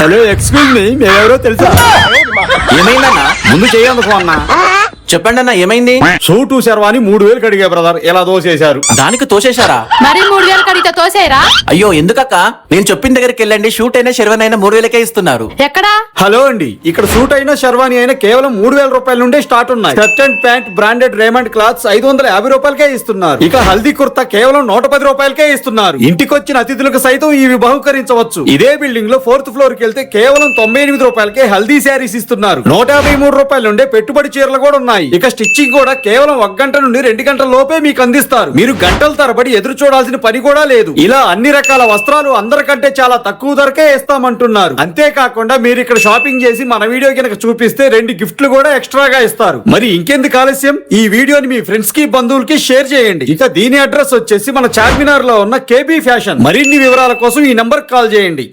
Hello excuse me, మేమెవరో తెలుసా? ఏమైందన్నా? ముందు చేయందుకు అన్నా. చెప్పండి అన్న, ఏమైంది? సూటు శర్వాని 3000 కడిగా బ్రదర్, ఎలా దోసేశారు. దానికి తోసేశారా? మరి 3000 కడిగితే తోసేయరా? అయ్యో ఎందుకక్క? నేను చెప్పిన దగ్గరికి వెళ్ళండి, షూట్ అయినా షెర్వన్ అయినా 3000కే ఇస్తున్నారు. ఎక్కడా? హలో అండి, ఇక్కడ సూట్ అయినా శర్వాని అయినా కేవలం 3000 రూపాయల నుండే స్టార్ట్ ఉన్నాయి. Shirt and pant branded Raymond clothes 550 రూపాయలకే ఇస్తున్నారు. ఇక హల్దీ కుర్తా కేవలం 110 రూపాయలకే ఇస్తున్నారు. ఇంటికొచ్చిన అతిథులకు సైతం ఇవి బహుకరించవచ్చు. ఇదే బిల్డింగ్ లో 4th ఫ్లోర్ కి వెళ్తే కేవలం 98 రూపాయలకే హల్దీ శారీస్ ఇస్తున్నారు. 153 రూపాయల నుండే పెట్టుబడి చీరలు కూడా ఉన్నాయి. ఇక స్టిచ్చింగ్ కూడా కేవలం 1 గంట నుండి 2 గంటల లోపే మీకు అందిస్తారు. మీరు గంటల తరబడి ఎదురు చూడాల్సిన పని కూడా లేదు. ఇలా అన్ని రకాల వస్త్రాలు అందరికంటే చాలా తక్కువ ధరకే ఇస్తామంటున్నారు. అంతేకాకుండా మీరు ఇక్కడ షాపింగ్ చేసి మన వీడియో కనుక చూపిస్తే 2 గిఫ్ట్లు కూడా ఎక్స్ట్రాగా ఇస్తారు. మరి ఇంకెందుకు ఆలస్యం, ఈ వీడియోని మీ ఫ్రెండ్స్ కి బంధువులకి షేర్ చేయండి. ఇక దీని అడ్రస్ వచ్చేసి మన చార్మినార్ లో ఉన్న KB ఫ్యాషన్. మరిన్ని వివరాల కోసం ఈ నంబర్ కాల్ చేయండి.